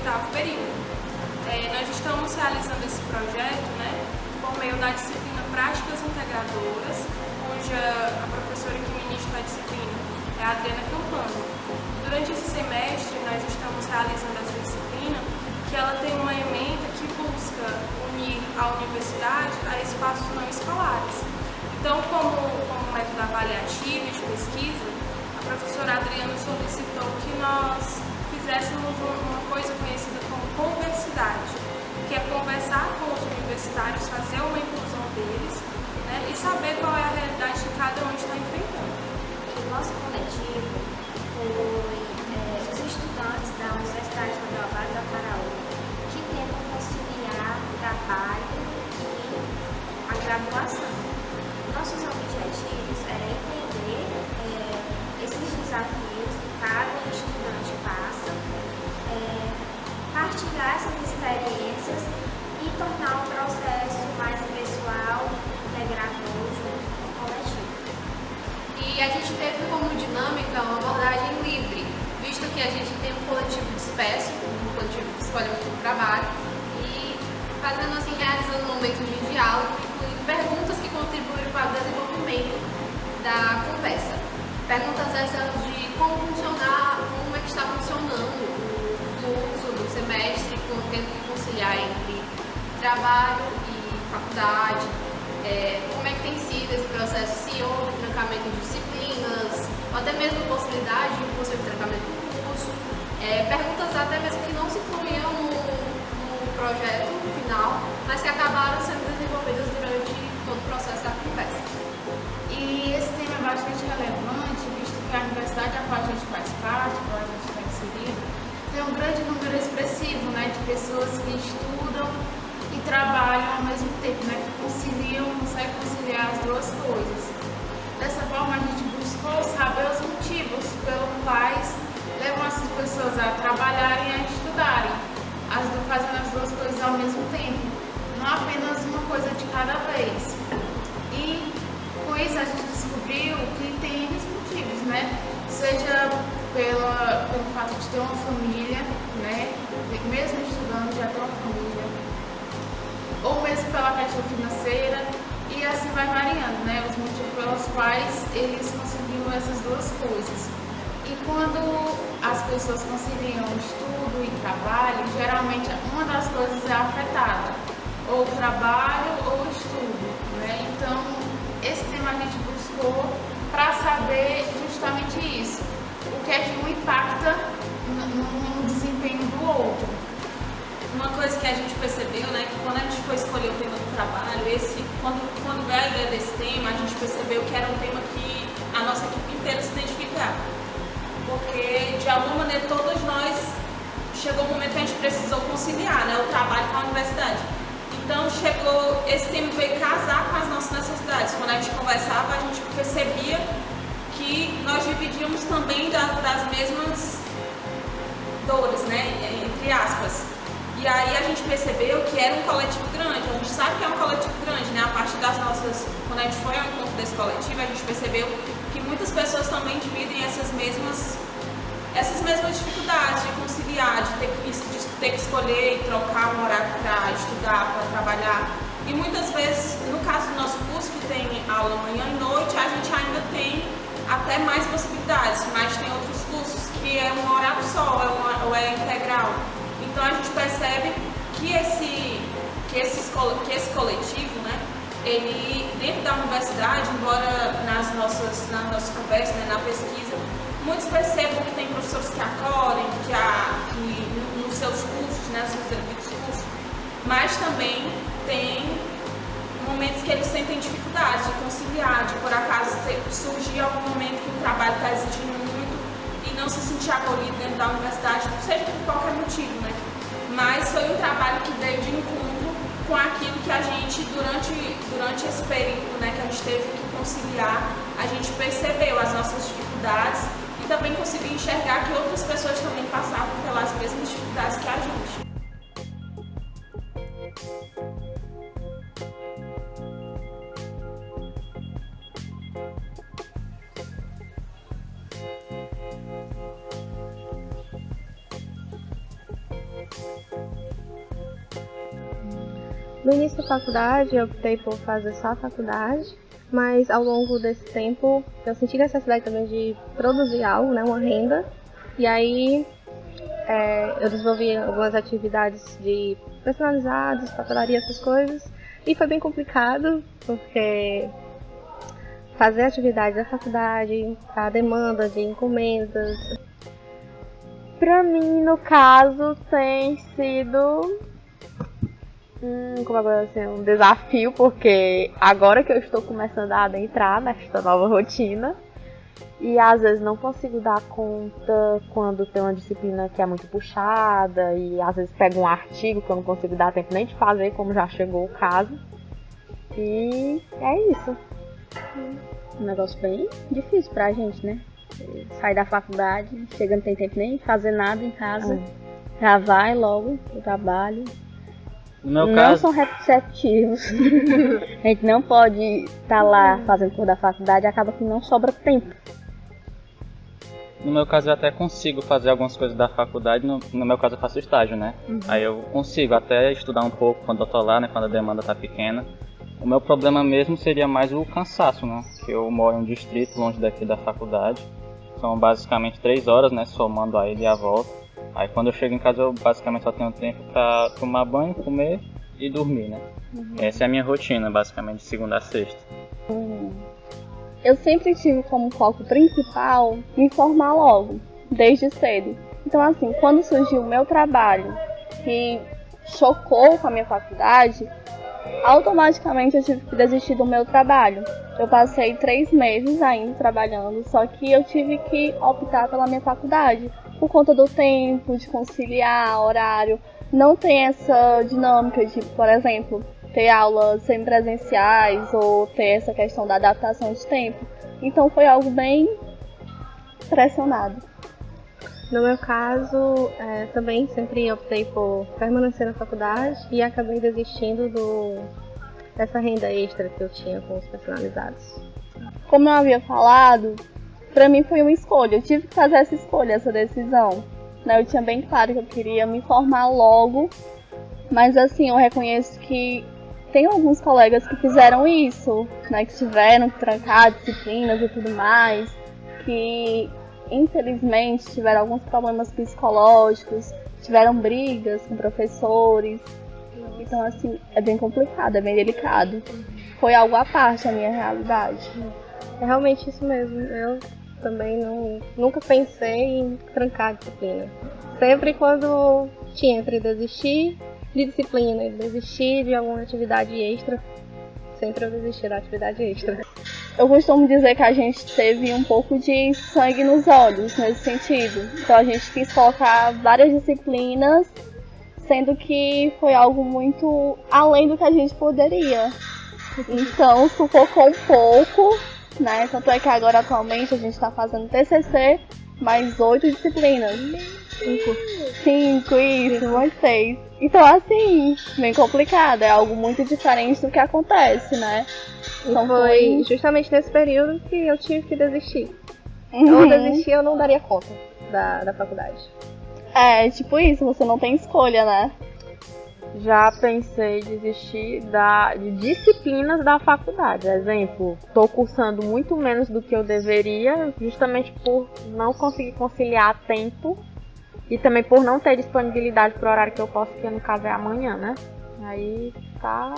8º período. Nós estamos realizando esse projeto, né, por meio da disciplina Práticas Integradoras, onde a professora que ministra a disciplina é a Adriana Campana. Durante esse semestre, nós estamos realizando essa disciplina, que ela tem uma ementa que busca unir a universidade a espaços não escolares. Então, como método avaliativo e de pesquisa, a professora Adriana solicitou que nós fizéssemos uma coisa conhecida como conversidade, que é conversar com os universitários, fazer uma inclusão deles, né, e saber qual é a realidade que cada um está enfrentando. O nosso coletivo foi os estudantes da Universidade Federal Vale do Acaraú, que tentam conciliar o trabalho e a graduação. Nossos objetivos eram entender esses desafios que cada estudante passa, partilhar essas experiências e tornar o processo mais pessoal, integrador junto com o coletivo. E a gente teve como dinâmica uma abordagem livre, visto que a gente tem um coletivo disperso, um coletivo que escolhe o trabalho, e fazendo assim, realizando momentos de diálogo, incluindo perguntas que contribuem para o desenvolvimento da conversa. Perguntas essas de como funcionar, como é que está funcionando o fluxo do semestre, tendo que conciliar entre trabalho e faculdade, como é que tem sido esse processo, se houve trancamento de disciplinas, ou até mesmo a possibilidade de um possível trancamento do curso, perguntas até mesmo que não se incluíam no projeto final, mas que acabaram sendo desenvolvidas durante todo o processo da conversa. E esse tema é bastante relevante, visto que a universidade a qual a gente faz parte, a qual a gente está inserido, tem um grande número expressivo, né, de pessoas que estudam e trabalham ao mesmo tempo, né, que conseguem conciliar as duas coisas. Dessa forma, a gente buscou saber os motivos pelos quais levam essas pessoas a trabalharem e a estudarem, fazendo as duas coisas ao mesmo tempo, não apenas uma coisa de cada vez. E com isso a gente descobriu que tem N motivos, né? Seja pelo fato de ter uma família, né? Mesmo estudando já ter uma família, ou mesmo pela questão financeira, e assim vai variando, né? Os motivos pelos quais eles conciliam essas duas coisas. E quando as pessoas conciliam estudo e trabalho, geralmente uma das coisas é afetada, ou trabalho ou estudo, né? Então, esse tema a gente buscou para saber justamente isso, o que é que um impacta no desempenho do outro. Uma coisa que a gente percebeu, né, que quando a gente foi escolher o tema do trabalho, quando veio a ideia desse tema, a gente percebeu que era um tema que a nossa equipe inteira se identificava. Porque, de alguma maneira, todos nós, chegou um momento que a gente precisou conciliar, né, o trabalho com a universidade. Então, esse tema veio casar com as nossas necessidades. Quando a gente conversava, a gente percebia que nós dividíamos também das mesmas dores, né, entre aspas. E aí a gente percebeu que era um coletivo grande. A gente sabe que é um coletivo grande, né? A partir das nossas... Quando a gente foi ao encontro desse coletivo, a gente percebeu que muitas pessoas também dividem essas mesmas dificuldades de conciliar, de ter que escolher e trocar um horário para estudar, para trabalhar. E muitas vezes, no caso do nosso curso, que tem aula manhã e noite, a gente ainda tem até mais possibilidades, mas tem outros cursos que é um horário só, ou é integral. Então a gente percebe que esse coletivo, né, ele dentro da universidade, embora nas nossas conversas, né, na pesquisa, muitos percebam que tem professores que acordem, que nos seus cursos, né, nos seus devidos cursos, mas também tem momentos que eles sentem dificuldade de conciliar, de por acaso surgir algum momento que o trabalho está exigindo muito e não se sentir acolhido dentro da universidade, seja por qualquer motivo, né? Mas foi um trabalho que veio de encontro com aquilo que a gente, durante esse período, né, que a gente teve que conciliar, a gente percebeu as nossas dificuldades e também conseguiu enxergar que outras pessoas também passavam pelas mesmas dificuldades que a gente. No início da faculdade, eu optei por fazer só a faculdade, mas ao longo desse tempo eu senti necessidade também de produzir algo, né, uma renda, e aí eu desenvolvi algumas atividades de personalizados, papelaria, essas coisas, e foi bem complicado, porque fazer atividade da faculdade, a demanda de encomendas. Pra mim, no caso, tem sido um desafio, porque agora que eu estou começando a adentrar nesta nova rotina, e às vezes não consigo dar conta quando tem uma disciplina que é muito puxada, e às vezes pego um artigo que eu não consigo dar tempo nem de fazer, como já chegou o caso. E é isso. Um negócio bem difícil pra gente, né? Sai da faculdade, chega, não tem tempo nem de fazer nada em casa, já vai logo pro trabalho. No meu não caso, são receptivos. A gente não pode estar lá fazendo coisa da faculdade, acaba que não sobra tempo. no meu caso eu até consigo fazer algumas coisas da faculdade, no meu caso eu faço estágio, né? Aí eu consigo até estudar um pouco quando eu tô lá, né? Quando a demanda tá pequena. O meu problema mesmo seria mais o cansaço, né? Que eu moro em um distrito longe daqui da faculdade. São basicamente 3 horas, né? Somando a ida e a volta. Aí quando eu chego em casa eu basicamente só tenho tempo pra tomar banho, comer e dormir, né? Essa é a minha rotina, basicamente, de segunda a sexta. Eu sempre tive como foco principal me formar logo, desde cedo. Então, assim, quando surgiu o meu trabalho, que chocou com a minha faculdade, automaticamente eu tive que desistir do meu trabalho. Eu passei 3 meses ainda trabalhando, só que eu tive que optar pela minha faculdade, por conta do tempo, de conciliar horário. Não tem essa dinâmica de, por exemplo, ter aulas semipresenciais ou ter essa questão da adaptação de tempo. Então foi algo bem pressionado. No meu caso, também sempre optei por permanecer na faculdade e acabei desistindo dessa renda extra que eu tinha com os personalizados. Como eu havia falado, para mim foi uma escolha. Eu tive que fazer essa escolha, essa decisão. Eu tinha bem claro que eu queria me formar logo, mas assim, eu reconheço que tem alguns colegas que fizeram isso, né, que tiveram que trancar disciplinas e tudo mais, que infelizmente tiveram alguns problemas psicológicos, tiveram brigas com professores. Então, assim, é bem complicado, é bem delicado. Foi algo à parte a minha realidade. É realmente isso mesmo. Eu também nunca pensei em trancar a disciplina. Sempre quando tinha entre desistir de disciplina e desistir de alguma atividade extra, sempre eu desisti da atividade extra. Eu costumo dizer que a gente teve um pouco de sangue nos olhos nesse sentido. Então a gente quis colocar várias disciplinas, sendo que foi algo muito além do que a gente poderia. Então sufocou um pouco, né? Tanto é que agora atualmente a gente está fazendo TCC, mais 8 disciplinas. 5, isso, mais 6. Então assim, bem complicado, é algo muito diferente do que acontece, né? Então foi justamente nesse período que eu tive que desistir. Ou desistir, eu não daria conta da faculdade. É, tipo isso, você não tem escolha, né? Já pensei em desistir de disciplinas da faculdade. Exemplo, estou cursando muito menos do que eu deveria, justamente por não conseguir conciliar tempo e também por não ter disponibilidade para o horário que eu posso, que no caso é amanhã, né? Aí tá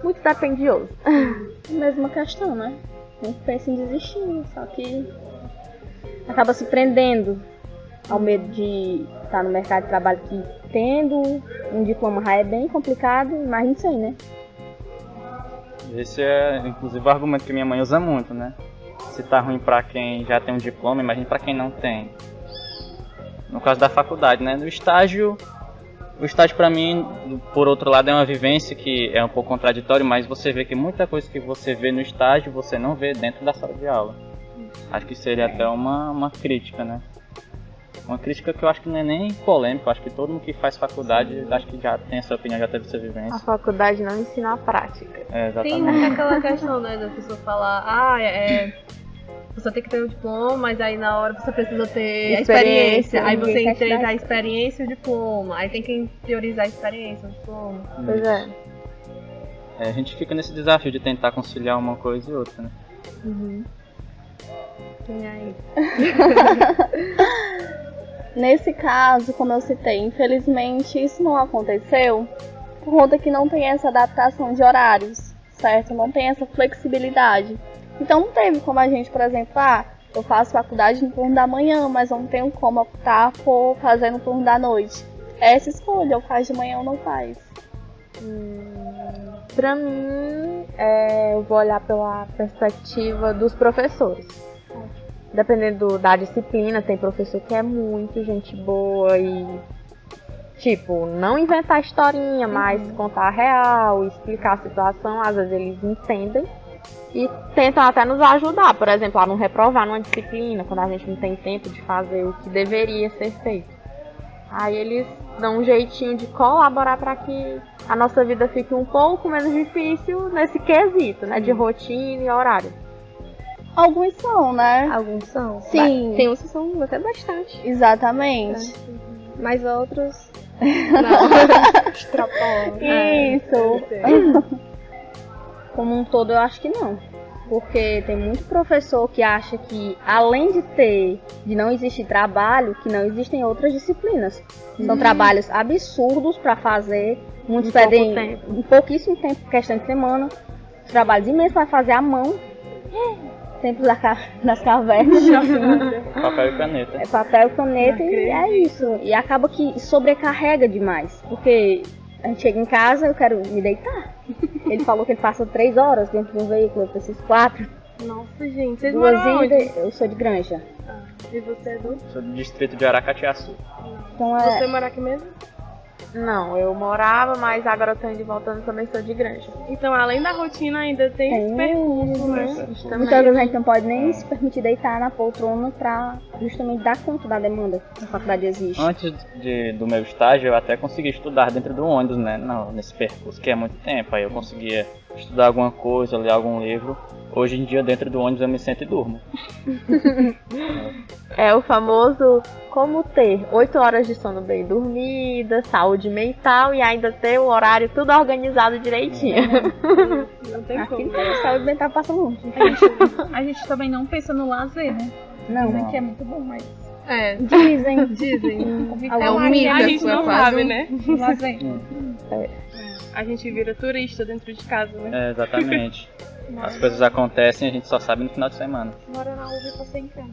muito dependioso. Mesma questão, né? Não pensa em desistir, só que acaba se prendendo ao medo de estar no mercado de trabalho, que tendo um diploma já é bem complicado, imagina sem, né? Esse é, inclusive, o argumento que minha mãe usa muito, né? Se tá ruim pra quem já tem um diploma, imagina pra quem não tem. No caso da faculdade, né? O estágio pra mim, por outro lado, é uma vivência que é um pouco contraditório, mas você vê que muita coisa que você vê no estágio, você não vê dentro da sala de aula. Acho que seria até uma crítica, né? Uma crítica que eu acho que não é nem polêmica, eu acho que todo mundo que faz faculdade, acho que já tem essa opinião, já teve essa vivência. A faculdade não ensina a prática. É, exatamente. Tem aquela questão, né, da pessoa falar, você tem que ter o diploma, mas aí na hora você precisa ter a Experiência, experiência. Aí você ninguém quer te entrega dar a experiência e o diploma. Aí tem que priorizar a experiência, o diploma. Pois é. A gente fica nesse desafio de tentar conciliar uma coisa e outra, né? E aí? Nesse caso, como eu citei, infelizmente isso não aconteceu por conta que não tem essa adaptação de horários, certo? Não tem essa flexibilidade. Então não teve como a gente, por exemplo, eu faço faculdade no turno da manhã, mas não tenho como optar por fazer no turno da noite. É essa escolha, ou faz de manhã ou não faz. Pra mim, eu vou olhar pela perspectiva dos professores. Dependendo da disciplina, tem professor que é muito gente boa e, tipo, não inventar historinha, mas contar a real, explicar a situação. Às vezes eles entendem e tentam até nos ajudar. Por exemplo, a não reprovar numa disciplina, quando a gente não tem tempo de fazer o que deveria ser feito. Aí eles dão um jeitinho de colaborar para que a nossa vida fique um pouco menos difícil nesse quesito, né? De rotina e horário. Alguns são, né? Alguns são. Sim. Tem uns que são até bastante. Exatamente. Mas outros. Extrapolam. Isso. Como um todo, eu acho que não. Porque tem muito professor que acha que, além de não existir trabalho, que não existem outras disciplinas. São trabalhos absurdos para fazer. Muitos pedem em pouquíssimo tempo, questão de semana. Trabalhos imensos para fazer à mão. Tempos nas cavernas. Papel e caneta. É papel e caneta e é isso. E acaba que sobrecarrega demais. Porque a gente chega em casa, eu quero me deitar. Ele falou que ele passa 3 horas dentro de um veículo, eu preciso 4. Nossa, gente. Vocês 2 moram onde? idas, eu sou de Granja. E você é do? Sou do distrito de Aracatiaçu. Então Você mora aqui mesmo? Não, eu morava, mas agora eu tô indo e voltando, também sou de Granja. Então, além da rotina, ainda tem esse percurso, né? muitas vezes a gente não pode nem se permitir deitar na poltrona pra justamente dar conta da demanda que a faculdade exige. Antes do meu estágio, eu até consegui estudar dentro do ônibus, né? Não, nesse percurso, que é muito tempo. Aí eu conseguia estudar alguma coisa, ler algum livro. Hoje em dia, dentro do ônibus, eu me sento e durmo. É o famoso como ter 8 horas de sono bem dormida, saúde mental e ainda ter o horário tudo organizado direitinho. Não tem Aqui como. não tem saúde mental passa longe. A gente também não pensa no lazer, né? Dizem que é muito bom, mas Dizem. é um mito. A gente não sabe, né? O lazer. A gente vira turista dentro de casa, né? É, exatamente. As coisas acontecem e a gente só sabe no final de semana. Mora na UV e você em casa.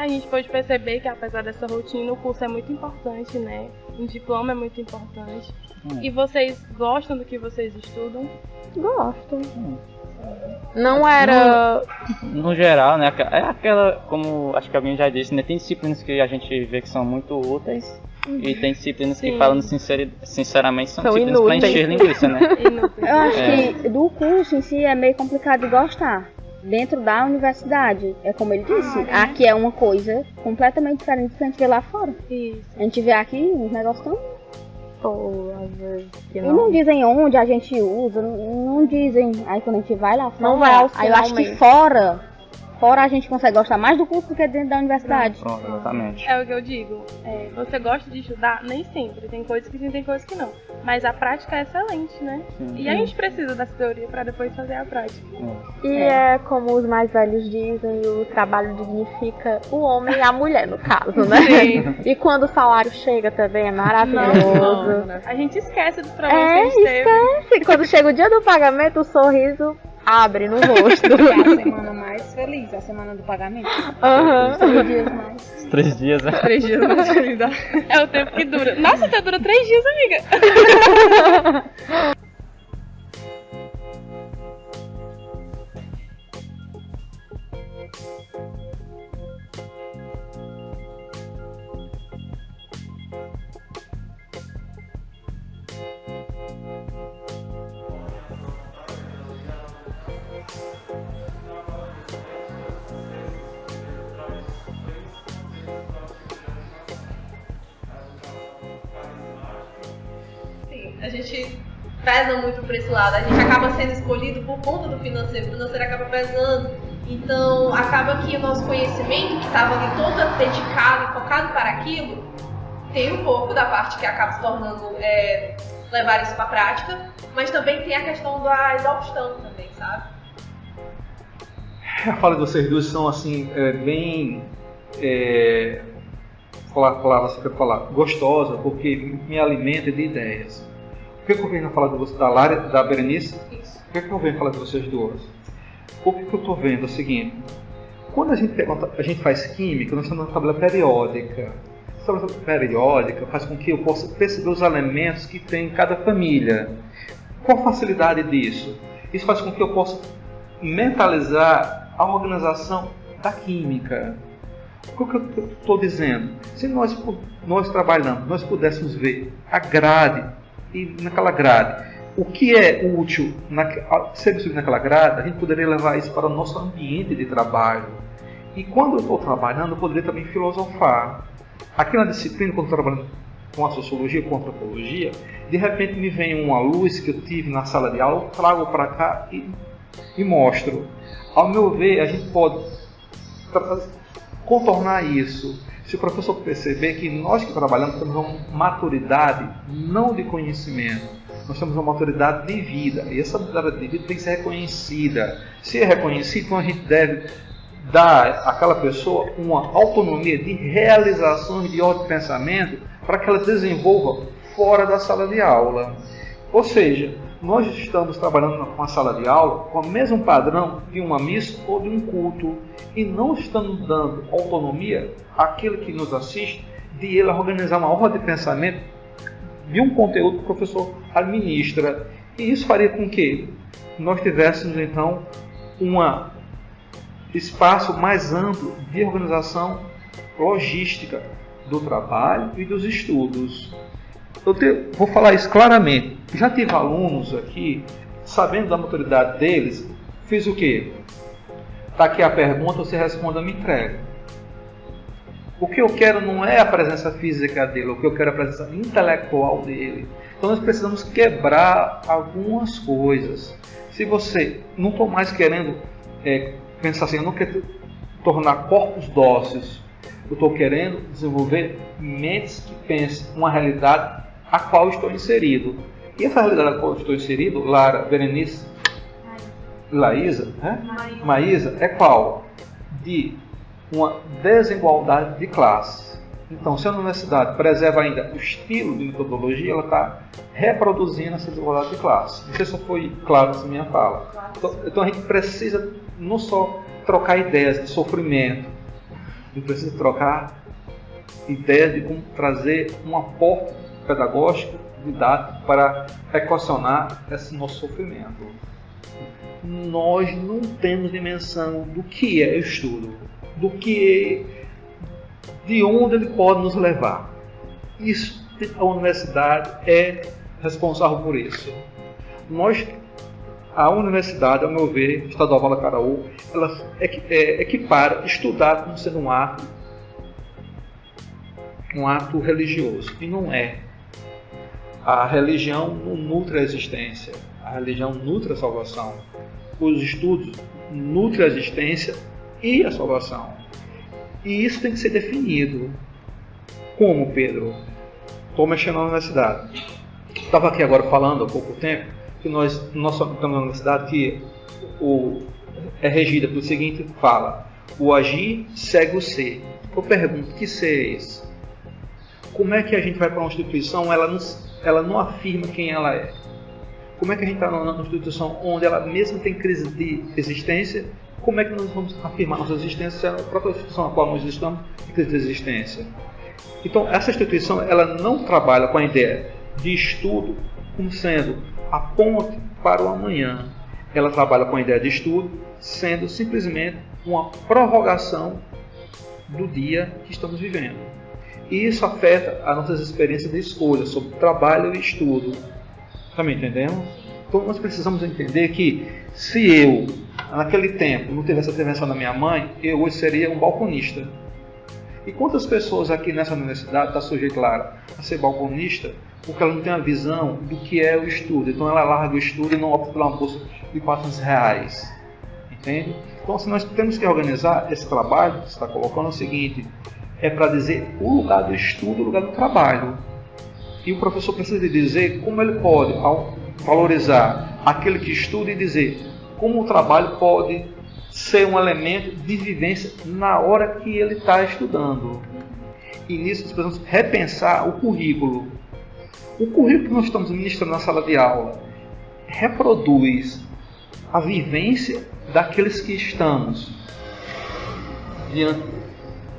A gente pode perceber que apesar dessa rotina, o curso é muito importante, né? O diploma é muito importante. E vocês gostam do que vocês estudam? Gosto. Não era... No geral, né? É aquela, como acho que alguém já disse, né? Tem disciplinas que a gente vê que são muito úteis. E tem disciplinas que, falando sinceramente, são disciplinas pra encher linguiça, né? Eu acho que do curso em si é meio complicado de gostar. Dentro da universidade, é como ele disse, aqui é uma coisa completamente diferente do que a gente vê lá fora. Isso. A gente vê aqui uns negócios tão... às vezes que E não dizem onde a gente usa, não dizem. Aí quando a gente vai lá fora, Não vai ao aí eu acho que fora a gente consegue gostar mais do curso do que dentro da universidade. Pronto, exatamente. É o que eu digo. Você gosta de estudar? Nem sempre. Tem coisas que sim, tem coisas que não. Mas a prática é excelente, né? Sim. E a gente precisa dessa teoria para depois fazer a prática. E é como os mais velhos dizem, o trabalho dignifica o homem e a mulher, no caso, né? Sim. E quando o salário chega também é maravilhoso. A gente esquece dos problemas que a gente teve. E quando chega o dia do pagamento, o sorriso abre no rosto. É a semana mais feliz, a semana do pagamento. 3 dias mais. 3 dias, né? 3 dias mais feliz. É o tempo que dura. Nossa, até dura 3 dias, amiga. A gente pesa muito por esse lado, a gente acaba sendo escolhido por conta do financeiro, o financeiro acaba pesando Então, acaba que o nosso conhecimento, que estava ali todo dedicado, focado para aquilo, tem um pouco da parte que acaba se tornando levar isso para a prática, mas também tem a questão da exaustão também, sabe? A fala de vocês duas são assim, bem... palavras que eu falar, gostosa, porque me alimenta de ideias. O que eu venho falar de você, da Lara, da Berenice? Isso. O que eu venho falar de vocês duas? O que eu estou vendo é o seguinte: quando a gente faz química, nós estamos na tabela periódica. Essa tabela periódica faz com que eu possa perceber os elementos que tem em cada família. Qual a facilidade disso? Isso faz com que eu possa mentalizar a organização da química. O que eu estou dizendo? Se nós trabalhando, nós pudéssemos ver a grade, e naquela grade, o que é útil ser subir naquela grade, a gente poderia levar isso para o nosso ambiente de trabalho. E quando eu estou trabalhando, eu poderia também filosofar. Aqui na disciplina, quando eu estou trabalhando com a sociologia, com a antropologia, de repente me vem uma luz que eu tive na sala de aula, eu trago para cá e mostro. Ao meu ver, a gente pode contornar isso. Se o professor perceber que nós que trabalhamos temos uma maturidade não de conhecimento, nós temos uma maturidade de vida, e essa maturidade de vida tem que ser reconhecida. Se é reconhecida, então a gente deve dar àquela pessoa uma autonomia de realizações de ordem de pensamento para que ela desenvolva fora da sala de aula. Ou seja, nós estamos trabalhando com a sala de aula com o mesmo padrão de uma missa ou de um culto, e não estamos dando autonomia àquele que nos assiste de ele organizar uma ordem de pensamento de um conteúdo que o professor administra. E isso faria com que nós tivéssemos então um espaço mais amplo de organização logística do trabalho e dos estudos. Vou falar isso claramente. Já tive alunos aqui, sabendo da maturidade deles, fiz o quê? Está aqui a pergunta, você responde, eu me entrego. O que eu quero não é a presença física dele, o que eu quero é a presença intelectual dele. Então nós precisamos quebrar algumas coisas. Se você não estou mais querendo pensar assim, eu não quero tornar corpos dóceis, eu estou querendo desenvolver mentes que pensem uma realidade a qual estou inserido. E essa realidade a qual estou inserido, Lara, Berenice, Laísa, Maísa, é qual? De uma desigualdade de classe. Então, se a universidade preserva ainda o estilo de metodologia, ela está reproduzindo essa desigualdade de classe. Não sei se foi claro essa minha fala. Então a gente precisa não só trocar ideias de sofrimento, a gente precisa trocar ideias de como trazer um aporte pedagógico, didático, para equacionar esse nosso sofrimento. Nós não temos dimensão do que é o estudo, de onde ele pode nos levar. Isso, a universidade é responsável por isso. A universidade, ao meu ver, Estadual Vala Caraú, ela equipara estudar como sendo um ato religioso, e não é. A religião não nutre a existência, a religião nutre a salvação. Os estudos nutrem a existência e a salvação. E isso tem que ser definido. Como, Pedro? Estou mexendo na universidade. Estava aqui agora falando há pouco tempo que nós estamos na universidade que é regida pelo seguinte, fala: o agir segue o ser. Eu pergunto, que ser é esse? Como é que a gente vai para uma instituição, ela não afirma quem ela é? Como é que a gente está numa instituição onde ela mesmo tem crise de existência? Como é que nós vamos afirmar nossa existência se a própria instituição na qual nós estamos tem crise de existência? Então, essa instituição ela não trabalha com a ideia de estudo como sendo a ponte para o amanhã. Ela trabalha com a ideia de estudo sendo simplesmente uma prorrogação do dia que estamos vivendo. E isso afeta as nossas experiências de escolha sobre trabalho e estudo. Está me entendendo? Então nós precisamos entender que se eu, naquele tempo, não tivesse a intervenção da minha mãe, eu hoje seria um balconista. E quantas pessoas aqui nessa universidade estão sujeitas, Lara, a ser balconista porque ela não tem a visão do que é o estudo. Então ela larga o estudo e não opta por uma bolsa de R$400. Entende? Então, assim, nós temos que organizar esse trabalho que você está colocando é o seguinte, é para dizer o lugar do estudo, o lugar do trabalho. E o professor precisa dizer como ele pode valorizar aquele que estuda e dizer como o trabalho pode ser um elemento de vivência na hora que ele está estudando. E nisso nós precisamos repensar o currículo. O currículo que nós estamos ministrando na sala de aula reproduz a vivência daqueles que estamos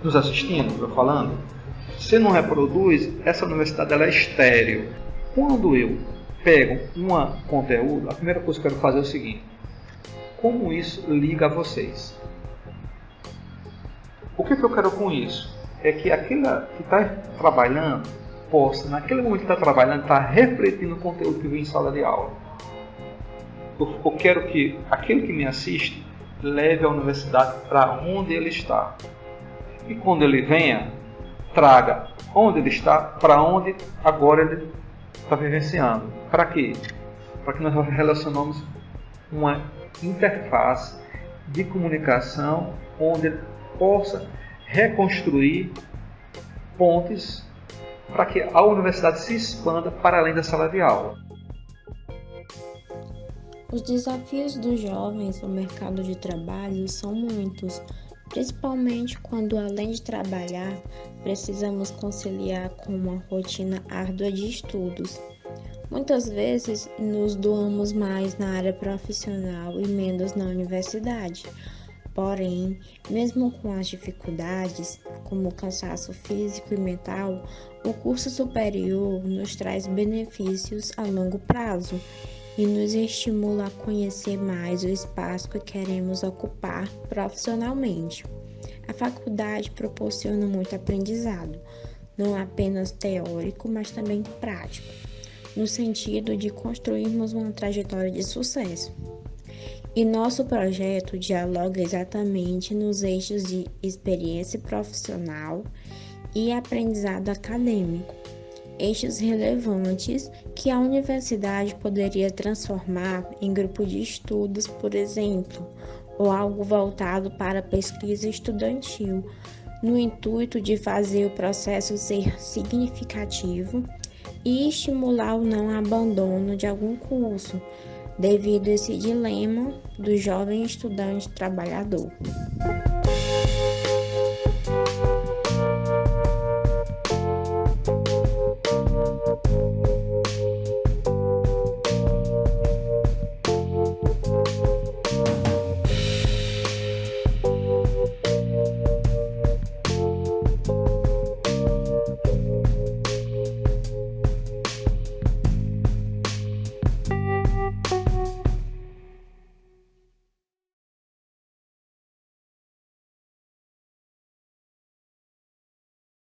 nos assistindo, estou falando. Se não reproduz, essa universidade ela é estéril. Quando eu pego um conteúdo, a primeira coisa que eu quero fazer é o seguinte: como isso liga a vocês? O que eu quero com isso? É que aquele que está trabalhando possa, naquele momento que está trabalhando, estar refletindo o conteúdo que vem em sala de aula. Eu quero que aquele que me assiste leve a universidade para onde ele está. E quando ele venha, traga onde ele está, para onde agora ele está vivenciando. Para quê? Para que nós relacionemos uma interface de comunicação onde ele possa reconstruir pontes para que a universidade se expanda para além da sala de aula. Os desafios dos jovens no mercado de trabalho são muitos, principalmente quando, além de trabalhar, precisamos conciliar com uma rotina árdua de estudos. Muitas vezes nos doamos mais na área profissional e menos na universidade. Porém, mesmo com as dificuldades, como o cansaço físico e mental, o curso superior nos traz benefícios a longo prazo e nos estimula a conhecer mais o espaço que queremos ocupar profissionalmente. A faculdade proporciona muito aprendizado, não apenas teórico, mas também prático, no sentido de construirmos uma trajetória de sucesso. E nosso projeto dialoga exatamente nos eixos de experiência profissional e aprendizado acadêmico, eixos relevantes que a universidade poderia transformar em grupo de estudos, por exemplo, ou algo voltado para a pesquisa estudantil, no intuito de fazer o processo ser significativo e estimular o não abandono de algum curso, devido a esse dilema do jovem estudante trabalhador.